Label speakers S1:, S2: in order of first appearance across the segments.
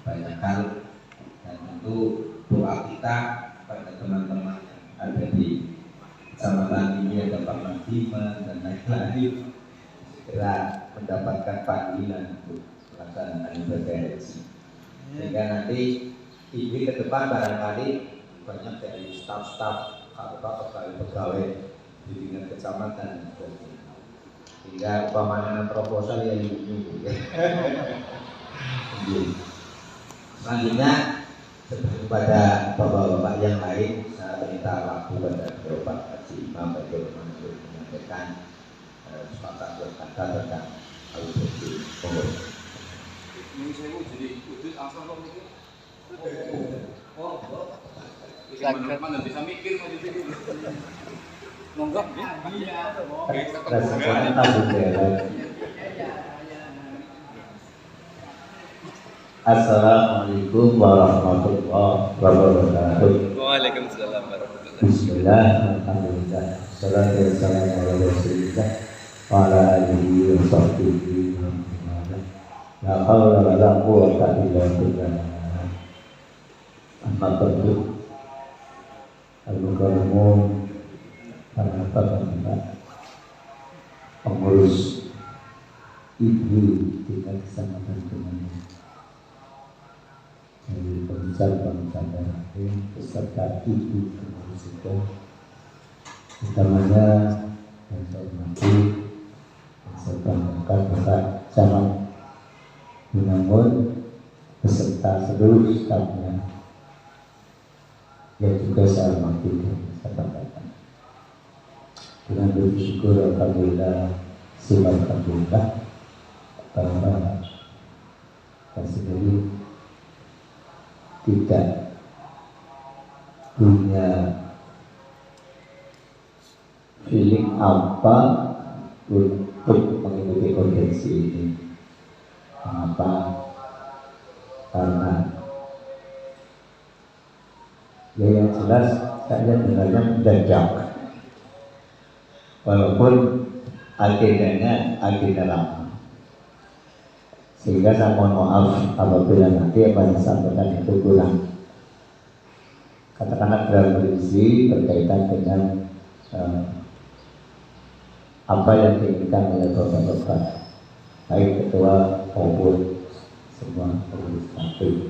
S1: banyak hal, dan tentu doa kita pada teman-teman yang ada di kecamatan ini, ada Pak Madiman dan lain-lain, segera mendapatkan panggilan untuk pelaksanaan ibadah haji. Sehingga nanti ini ke depan barangkali banyak dari staf-staf atau pegawai-pegawai di tingkat kecamatan dan sebagainya. Sehingga umpamanya proposal yang ini. Selanjutnya kepada bapak-bapak yang lain, saya minta waktu pada Bapak Haji Imam Baitul Mansur menyampaikan sepatah kata tentang hal itu.
S2: Ini saya jadi udut asal kok itu. Mana bisa mikir mau di sini. Nonggok ya.
S1: Assalamualaikum warahmatullahi wabarakatuh.
S3: Waalaikumsalam warahmatullahi wabarakatuh.
S1: Bismillah, alhamdulillah, salatu wassalamu ala rasulillah wa ala alihi wa sahbihi wa man la haula wa la quwwata illa billah. Amma ba'du. Al-mukarramun para bapak-bapak pengurus ibu tingkat kecamatan Kementerian dari pembicara daerah beserta ibu pengurus itu, utamanya yang saya hormati beserta Bapak Camat Gunangun beserta seluruh stafnya yang juga saya hormati dan sahabat-sahabat. Dengan bersyukur alhamdulillah, alhamdulillah bahwa saya sendiri tidak punya feeling apa untuk mengikuti konvensi ini. Mengapa? Karena ya yang jelas saya sebenarnya mendadak, walaupun agendanya agenda lama. Sehingga saya mohon maaf apabila nanti apa yang disampaikan itu kurang, katakanlah dalam berisi berkaitan dengan apa yang diinginkan oleh bapak-bapak, baik ketua maupun semua pengurus partai.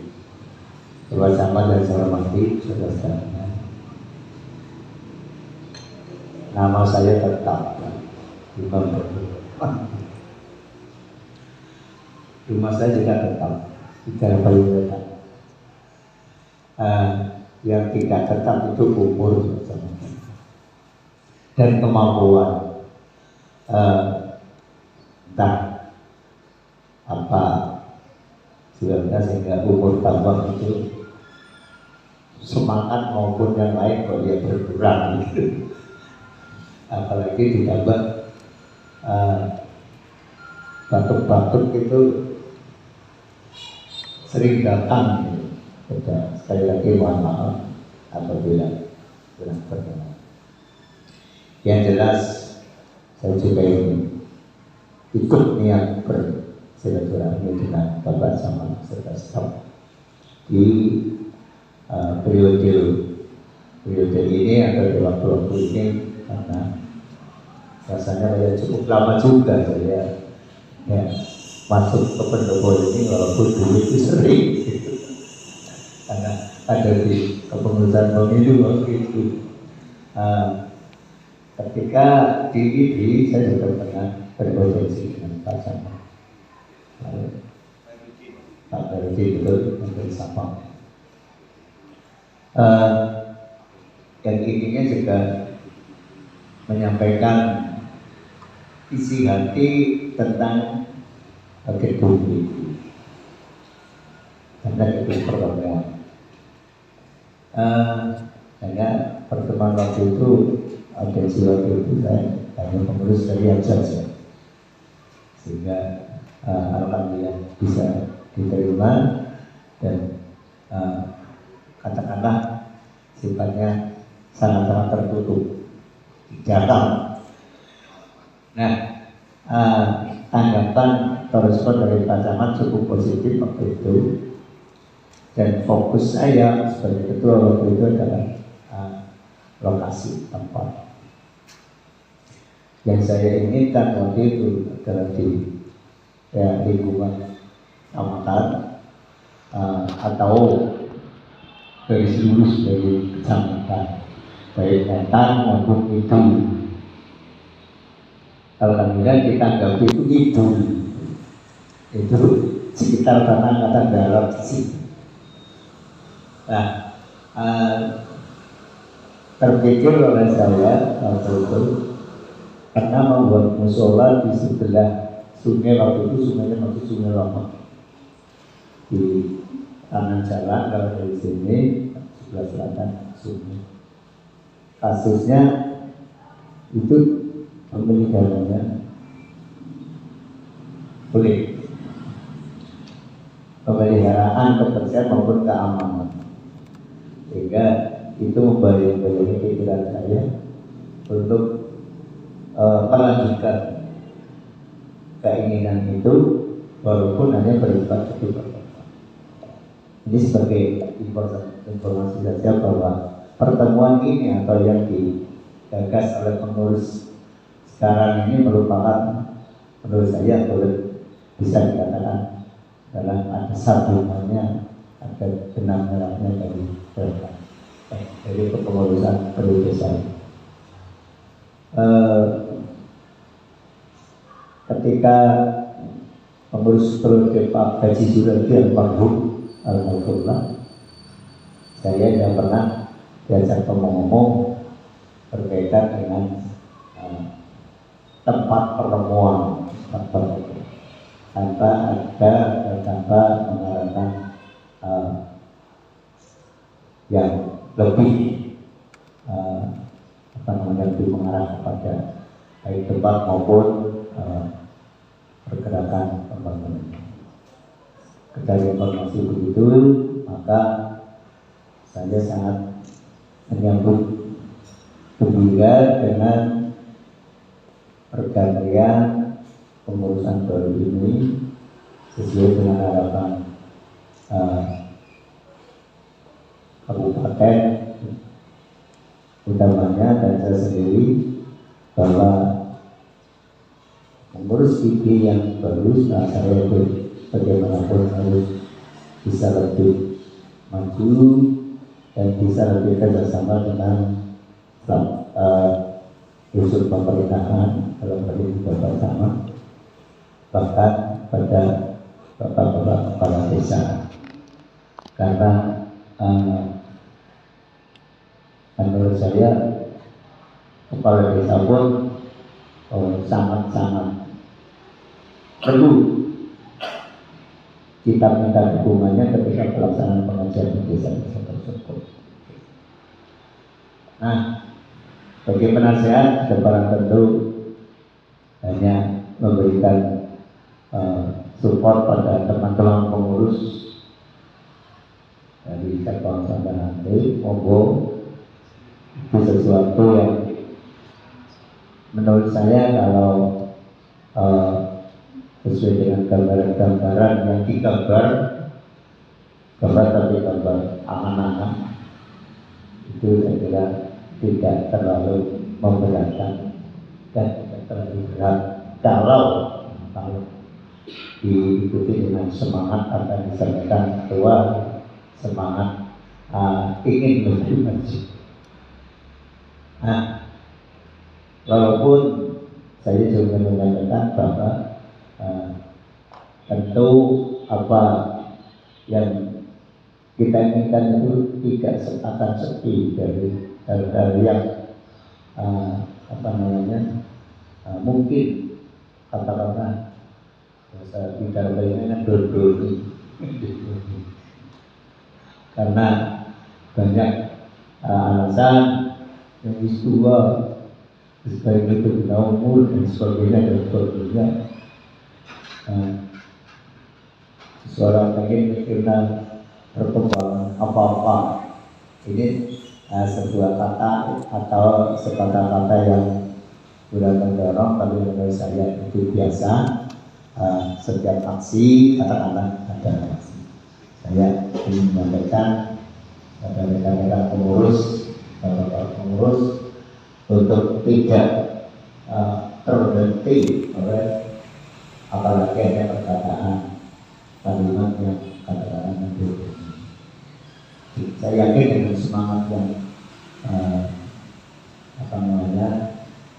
S1: Bersama dan saya hormati saudara-saudara, nama saya tetap Imam Baitul. Rumah saya juga tetap Tiga Bayu Wetan. Yang tidak tetap itu umur dan kemampuan. Entah apa sebenarnya, sehingga umur tambah itu semangat maupun yang lain kok dia berkurang gitu. Apalagi ditambah batuk-batuk itu sering datang gitu. Sekali lagi mohon maaf apabila kurang berkenan. Yang jelas saya juga ingin ikut niat bersilaturahmi dengan Bapak sama serta staf di periode ini atau di waktu-waktu ini, karena rasanya saya cukup lama juga saya ya masuk ke pendopo ini, walaupun dulu itu sering gitu. Karena ada di kepengurusan pemilu waktu itu. Ketika di IDI saya juga pernah berkoordinasi dengan Pak Camat, Pak Berdi betul untuk Sabang. Yang intinya juga menyampaikan isi hati tentang paket bumi, karena itu pertemuan. Hanya pertemuan waktu itu atensi waktu itu saya hanya pengurus dari saja, sehingga alhamdulillah bisa diterima dan katakanlah sifatnya sangat-sangat tertutup, jarang. Nah, tanggapan atau respon dari Pak Camat cukup positif waktu itu,
S4: Dan fokus saya sebagai ketua waktu itu adalah lokasi tempat. Yang saya inginkan waktu itu adalah di lingkungan kecamatan atau dari seluruh kecamatan, baik Wetan maupun Kidul. Kalau kami kita anggap itu sekitar tanah Angkatan Darat sih. Nah, terpikir oleh saya waktu itu karena membuat musola di sebelah sungai, waktu itu sungainya masih Sungai Lama, di kanan jalan kalau dari sini sebelah selatan sungai. Kasusnya itu pemeliharaannya boleh, pemeliharaan kebersihan maupun keamanan, sehingga itu membayang-bayangi pikiran saya untuk melanjutkan keinginan itu walaupun hanya bersifat ketika. Ini sebagai informasi saja bahwa pertemuan ini atau yang digagas oleh pengurus sekarang ini merupakan, menurut saya boleh bisa dikatakan dalam ada sambungannya, ada benang merahnya dari kepengurusan periode saya. Ketika pengurus periode Pak Haji Suradi almarhum almarhumlah, saya tidak pernah diajak ngomong berkaitan dengan tempat pertemuan tanpa mengarahkan yang lebih lebih mengarah kepada baik tempat maupun pergerakan pembangunan. Dari informasi begitu, maka saya sangat menyambut gembira dengan pergantian pengurusan baru ini sesuai dengan harapan kabupaten utamanya dan saya sendiri, bahwa mengurus PD yang bagus, saya bagaimanapun harus bisa lebih maju dan bisa lebih kerjasama dengan unsur pemerintahan dalam berdiri bersama, bahkan pada bapak-bapak kepala desa, karena menurut saya kepala desa pun sangat-sangat perlu kita minta dukungannya ketika pelaksanaan pengajian di desa tersebut. Nah, bagi penasehat depan tentu hanya memberikan support pada teman-teman pengurus dari cabang sampai nanti, monggo itu sesuatu yang menurut saya kalau sesuai dengan gambaran-gambaran yang digambar tapi gambar angan-angan, itu saya kira tidak terlalu memberatkan dan tidak terlalu berat kalau diikuti dengan semangat apa yang disampaikan ketua, semangat ingin lebih maju. Nah, walaupun saya juga menyampaikan bahwa tentu apa yang kita inginkan itu tidak akan sepi dari hal-hal yang mungkin katakanlah bahasa tidak baiknya berduri, karena banyak alasan yang tua sebagai itu bina umur dan sebagainya. Seorang ingin mengenal perkembangan apa-apa, ini sebuah kata atau sekata-kata yang sudah mendorong, tapi menurut saya itu biasa. Setiap aksi katakanlah ada aksi. Saya ingin menyampaikan kepada rekan-rekan pengurus, bapak-bapak pengurus untuk tidak terhenti oleh apalagi ada perkataan kalimat yang katakan mendukung. Saya yakin dengan semangat yang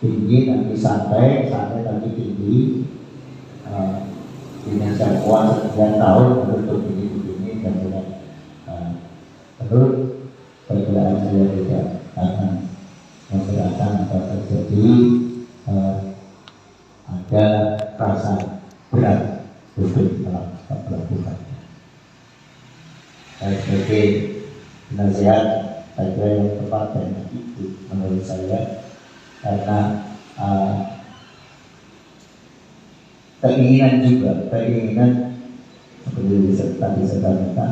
S4: tinggi, nanti sampai tapi tinggi. Indonesia kuat sekian tahun untuk begini dan tidak terus perkiraan saya tidak akan memberatkan atau terjadi ada rasa berat untuk melakukannya. Sebagai nasihat saya yang tepat dan itu menurut saya, karena keinginan seperti tadi saya katakan,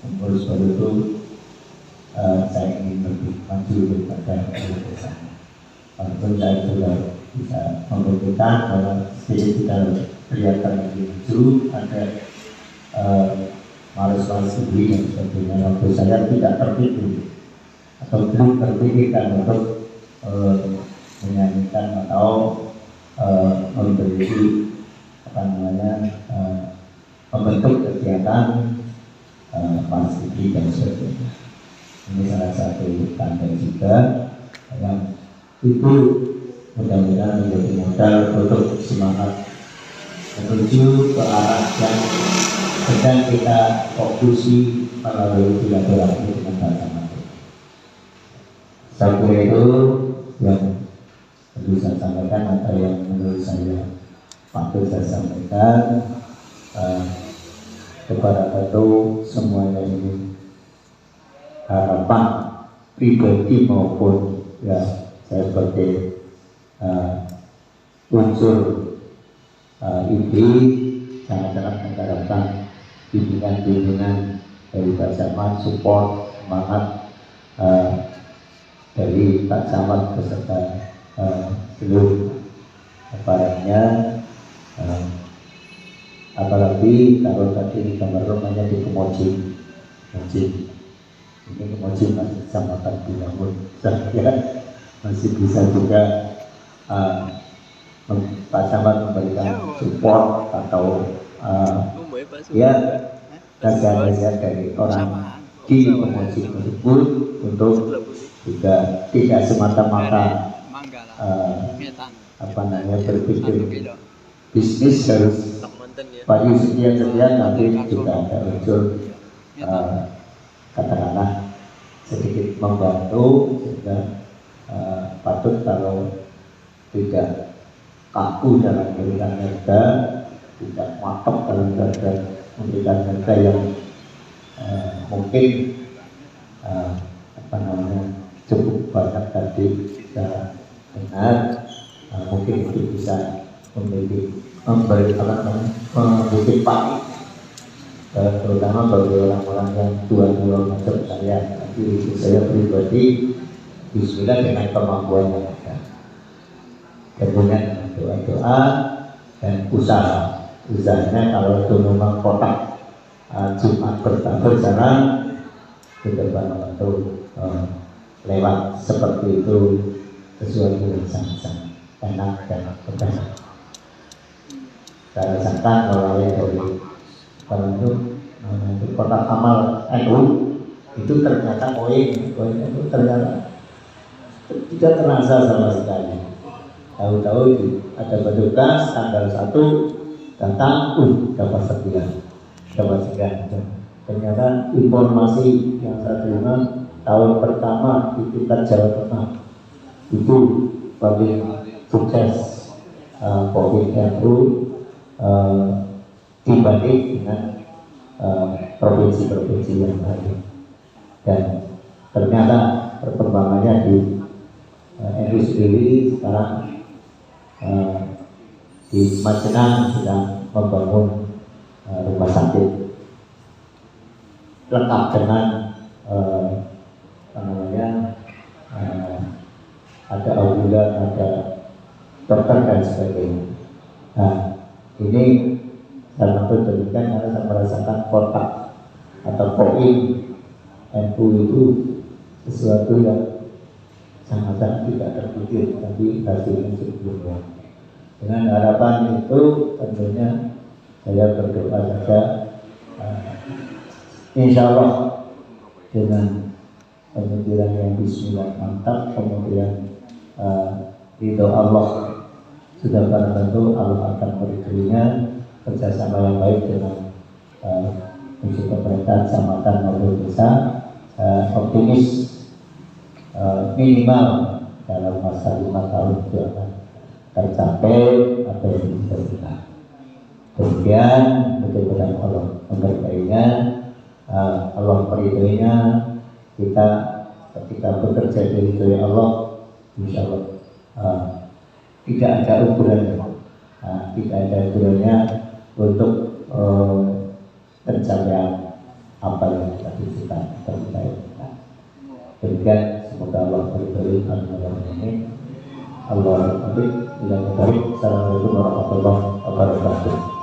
S4: pengurus baru itu saya ingin lebih maju daripada kebiasaan. Walaupun saya sudah bisa membuktikan bahwa sedikit kita kelihatan lebih maju, ada malas-malas sendiri dan sebagainya. Waktu saya tidak terpikir atau belum terpikirkan untuk menyanyikan atau memberi membentuk kegiatan masjid dan sebagainya. Ini salah satu tanda juga yang itu mudah-mudahan menjadi modal untuk semangat menuju ke arah yang sedang kita fokusi melalui silaturahmi dengan bersama. Saya kira itu yang perlu saya sampaikan atau yang menurut saya patut saya sampaikan kepada tentu semuanya ini harapan pribadi maupun ya saya sebagai unsur ini sangat-sangat mengharapkan bimbingan dari Pak Camat, support, semangat dari Pak Camat beserta seluruh aparatnya. Apalagi kalau tadi kamar rumahnya di Kemoci, ini Kemoci masih Kecamatan Binangun, saya masih bisa juga Pak Camat memberikan support atau ya nasihat-nasihat dari orang di Kemoci tersebut untuk juga tidak semata-mata berpikir bisnis harus pagi sekian nanti juga ada unsur katakanlah sedikit membantu sehingga patut kalau tidak kaku dalam memberikan harga, tidak matok dalam memberikan harga yang mungkin cukup banyak tadi secara benar, mungkin itu bisa memberi pagi terutama bagi orang-orang yang tua-tua macam saya. Tapi saya pribadi bismillah dengan kemampuan yang ada, kemudian doa-doa dan usahanya kalau itu memang kotak Jumat berjalan ke depan waktu lewat seperti itu sesuatu yang sangat enak dan mudah. Saya rasakan melalui kalau itu kotak amal NU itu ternyata poin itu ternyata tidak terasa sama sekali. Tahu-tahu itu ada petugas tanggal 1 datang, dapat sekian. Ternyata informasi yang saya terima tahun pertama di tingkat Jawa Tengah itu paling sukses COVID NU dibanding dengan provinsi-provinsi yang lain. Dan ternyata perkembangannya di NU sendiri sekarang di Majenang sedang membangun rumah sakit lengkap dengan ada ambulan, ada dokter dan sebagainya. Nah, ini saya mampu demikian karena saya merasakan kotak atau poin NU itu sesuatu yang sangat tidak terpikir, tapi hasilnya sebelumnya. Dengan harapan itu tentunya saya berdoa saja, insya Allah dengan pemikiran yang bismillah mantap, kemudian ridho Allah sudah barang tentu Allah akan meridhoinya, kerjasama yang baik dengan fungsi pemerintahan kecamatan maupun desa, optimis minimal dalam masa 5 tahun itu akan tercapai apa yang kita bilang. Kemudian betul-betul Allah memberkainya, Allah meridhoinya, kita ketika bekerja dari ridho Allah, insya Allah tidak ada ukurannya, tidak ada ukurannya untuk pencapaian apa yang kita tujukan terbaik. Demikian, semoga Allah meridhoi ini. Allah Assalamualaikum warahmatullahi wabarakatuh.